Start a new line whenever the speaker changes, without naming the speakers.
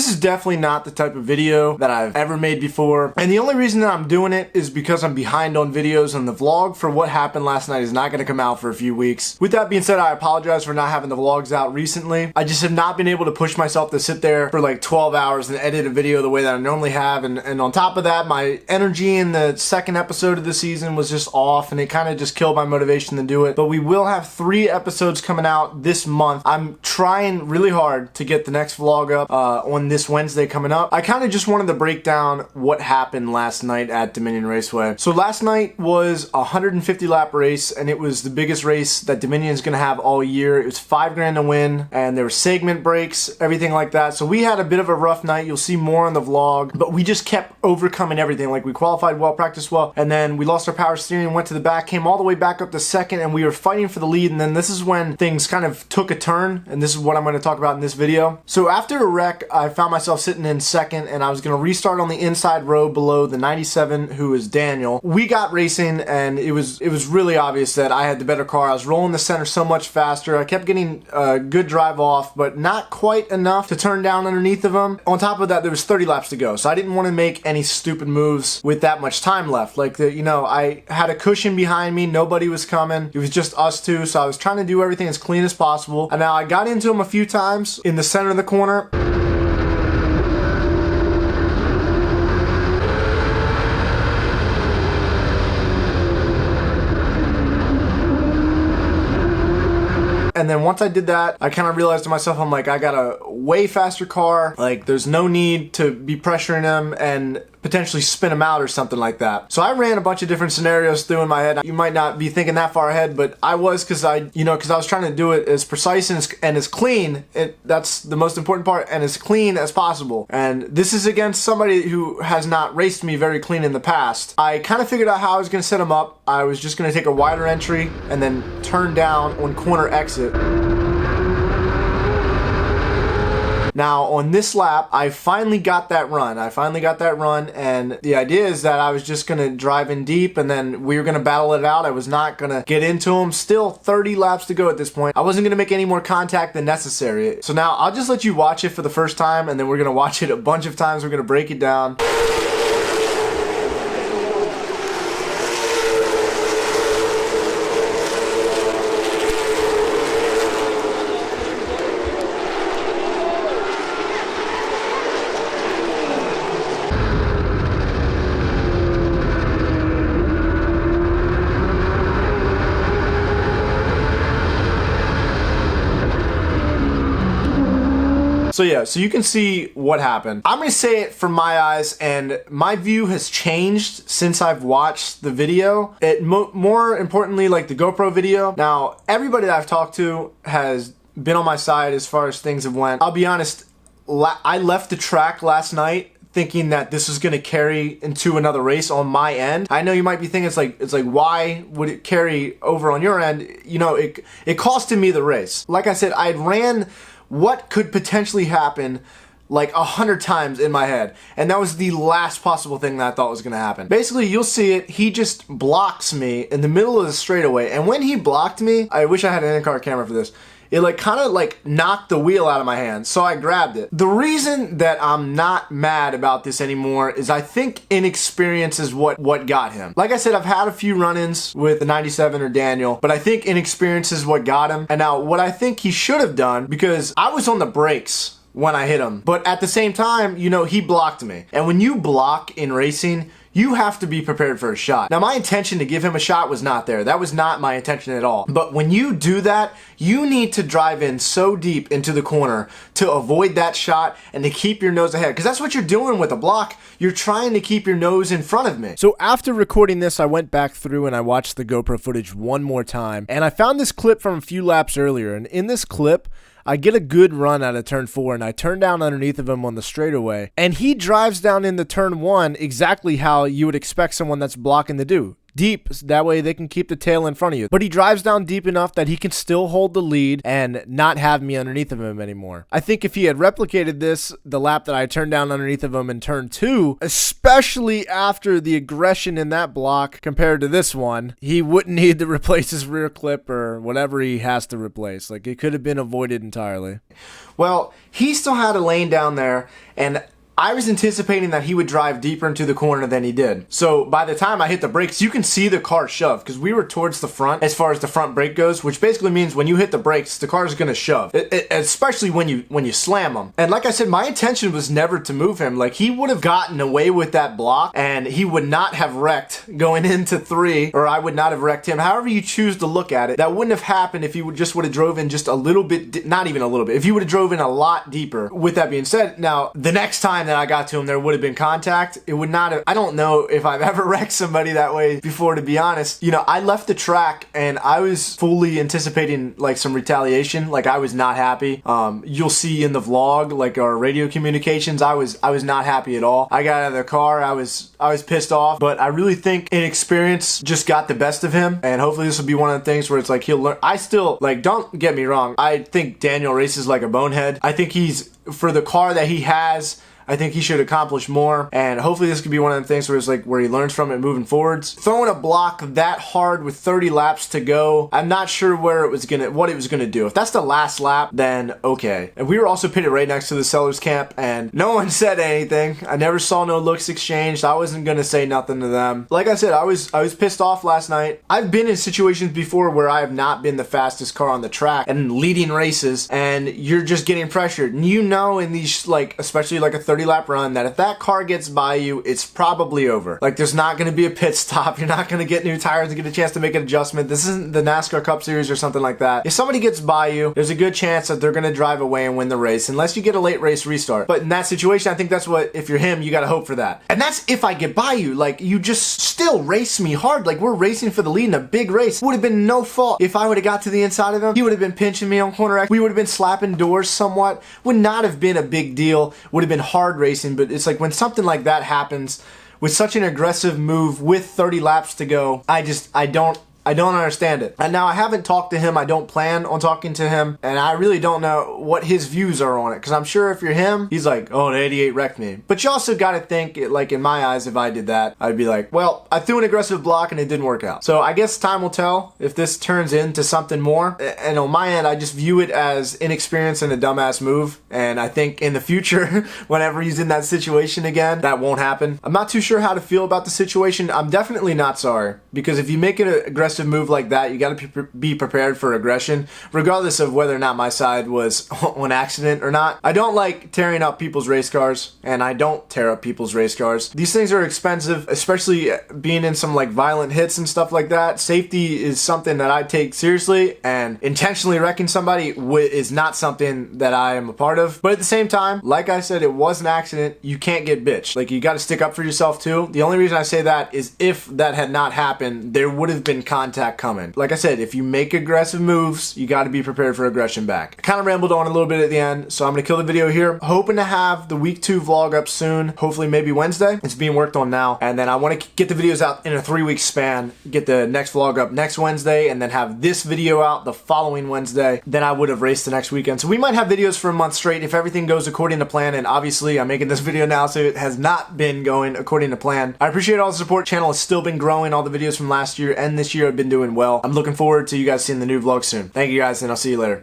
this is definitely not the type of video that I've ever made before. And the only reason that I'm doing it is because I'm behind on videos, and the vlog for what happened last night is not going to come out for a few weeks. With that being said, I apologize for not having the vlogs out recently. I just have not been able to push myself to sit there for like 12 hours and edit a video the way that I normally have. And on top of that, my energy in the second episode of the season was just off, and it kind of just killed my motivation to do it. But we will have 3 episodes coming out this month. I'm trying really hard to get the next vlog up on this Wednesday coming up. I kind of just wanted to break down what happened last night at Dominion Raceway. So last night was a 150 lap race, and it was the biggest race that Dominion is going to have all year. It was $5 grand to win, and there were segment breaks, everything like that. So we had a bit of a rough night. You'll see more on the vlog, but we just kept overcoming everything. Like, we qualified well, practiced well, and then we lost our power steering, went to the back, came all the way back up to second, and we were fighting for the lead. And then this is when things kind of took a turn, and this is what I'm going to talk about in this video. So after a wreck, I found myself sitting in second, and I was going to restart on the inside row below the 97, who is Daniel. We got racing, and it was really obvious that I had the better car. I was rolling the center so much faster. I kept getting a good drive off, but not quite enough to turn down underneath of him. On top of that, there was 30 laps to go, so I didn't want to make any stupid moves with that much time left. Like, I had a cushion behind me. Nobody was coming. It was just us two, so I was trying to do everything as clean as possible. And now I got into him a few times in the center of the corner. And then once I did that, I kind of realized to myself, I'm like, I got a way faster car. Like, there's no need to be pressuring him and potentially spin him out or something like that. So I ran a bunch of different scenarios through in my head. You might not be thinking that far ahead, but I was, because I was trying to do it as precise and as clean. That's the most important part, and as clean as possible. And this is against somebody who has not raced me very clean in the past. I kind of figured out how I was going to set him up. I was just going to take a wider entry and then turn down on corner exit. Now, on this lap, I finally got that run. And the idea is that I was just going to drive in deep, and then we were going to battle it out. I was not going to get into him. Still 30 laps to go at this point. I wasn't going to make any more contact than necessary. So now, I'll just let you watch it for the first time, and then we're going to watch it a bunch of times. We're going to break it down. So yeah, so you can see what happened. I'm going to say it from my eyes, and my view has changed since I've watched the video. More importantly, like the GoPro video. Now, everybody that I've talked to has been on my side as far as things have went. I'll be honest, I left the track last night thinking that this was going to carry into another race on my end. I know you might be thinking it's like why would it carry over on your end? You know, it costed me the race. Like I said, I ran what could potentially happen like 100 times in my head, and that was the last possible thing that I thought was going to happen. Basically, you'll see it. He just blocks me in the middle of the straightaway, and when he blocked me, I wish I had an in-car camera for this. It kind of knocked the wheel out of my hand, so I grabbed it. The reason that I'm not mad about this anymore is I think inexperience is what got him. Like I said, I've had a few run-ins with the 97 or Daniel, but I think inexperience is what got him. And now what I think he should have done, because I was on the brakes when I hit him, but at the same time, he blocked me. And when you block in racing, you have to be prepared for a shot. Now, my intention to give him a shot was not there. That was not my intention at all. But when you do that, you need to drive in so deep into the corner to avoid that shot and to keep your nose ahead. Because that's what you're doing with a block. You're trying to keep your nose in front of me. So after recording this, I went back through and I watched the GoPro footage one more time. And I found this clip from a few laps earlier. And in this clip, I get a good run out of turn 4, and I turn down underneath of him on the straightaway, and he drives down into turn 1 exactly how you would expect someone that's blocking to do. deep. That way they can keep the tail in front of you. But he drives down deep enough that he can still hold the lead and not have me underneath of him anymore. I think if he had replicated this, the lap that I turned down underneath of him in turn 2, especially after the aggression in that block compared to this one, he wouldn't need to replace his rear clip or whatever he has to replace. Like, it could have been avoided entirely. Well, he still had a lane down there, and I was anticipating that he would drive deeper into the corner than he did. So by the time I hit the brakes, you can see the car shove because we were towards the front as far as the front brake goes, which basically means when you hit the brakes, the car is going to shove, especially when you slam them. And like I said, my intention was never to move him. Like, he would have gotten away with that block and he would not have wrecked going into 3, or I would not have wrecked him. However you choose to look at it, that wouldn't have happened if he would have drove in just a little bit, not even a little bit, if he would have drove in a lot deeper. With that being said, now the next time that I got to him, there would have been contact. It would not have, I don't know if I've ever wrecked somebody that way before, to be honest. You know, I left the track and I was fully anticipating like some retaliation. Like, I was not happy. You'll see in the vlog, like our radio communications, I was not happy at all. I got out of the car, I was pissed off, but I really think inexperience just got the best of him, and hopefully this will be one of the things where it's like he'll learn. I still, like, don't get me wrong, I think Daniel races like a bonehead. I think he's, for the car that he has, I think he should accomplish more, and hopefully this could be one of the things where it's like where he learns from it moving forwards. Throwing a block that hard with 30 laps to go, I'm not sure what it was gonna do. If that's the last lap, then okay. And we were also pitted right next to the sellers camp, and no one said anything. I never saw no looks exchanged. I wasn't gonna say nothing to them. Like I said, I was pissed off last night. I've been in situations before where I have not been the fastest car on the track and leading races, and you're just getting pressured. And you know, in these, like, especially like a 30 lap run, that if that car gets by you, it's probably over. Like, there's not going to be a pit stop. You're not going to get new tires to get a chance to make an adjustment. This isn't the NASCAR Cup Series or something like that. If somebody gets by you, there's a good chance that they're going to drive away and win the race, unless you get a late race restart. But in that situation, I think that's what, if you're him, you got to hope for that. And that's if I get by you. Like, you just still race me hard. Like, we're racing for the lead in a big race. Would have been no fault if I would have got to the inside of him. He would have been pinching me on corner X. We would have been slapping doors somewhat. Would not have been a big deal. Would have been hard racing. But it's like when something like that happens with such an aggressive move with 30 laps to go, I don't understand it. And now I haven't talked to him. I don't plan on talking to him. And I really don't know what his views are on it. Because I'm sure if you're him, he's like, oh, the 88 wrecked me. But you also got to think, like, in my eyes, if I did that, I'd be like, well, I threw an aggressive block and it didn't work out. So I guess time will tell if this turns into something more. And on my end, I just view it as inexperience and a dumbass move. And I think in the future, whenever he's in that situation again, that won't happen. I'm not too sure how to feel about the situation. I'm definitely not sorry. Because if you make an aggressive move like that, you got to be prepared for aggression, regardless of whether or not my side was on accident or not. I don't like tearing up people's race cars, and I don't tear up people's race cars. These things are expensive, especially being in some like violent hits and stuff like that. Safety is something that I take seriously, and intentionally wrecking somebody is not something that I am a part of. But at the same time, like I said, it was an accident. You can't get bitched. Like, you got to stick up for yourself too. The only reason I say that is if that had not happened, there would have been contact coming. Like I said, if you make aggressive moves, you got to be prepared for aggression back. I kind of rambled on a little bit at the end, so I'm going to kill the video here. Hoping to have the week 2 vlog up soon, hopefully maybe Wednesday. It's being worked on now, and then I want to get the videos out in a 3-week span, get the next vlog up next Wednesday, and then have this video out the following Wednesday. Then I would have raced the next weekend. So we might have videos for a month straight if everything goes according to plan, and obviously I'm making this video now, so it has not been going according to plan. I appreciate all the support. Channel has still been growing. All the videos from last year and this year have been doing well. I'm looking forward to you guys seeing the new vlog soon. Thank you guys, and I'll see you later.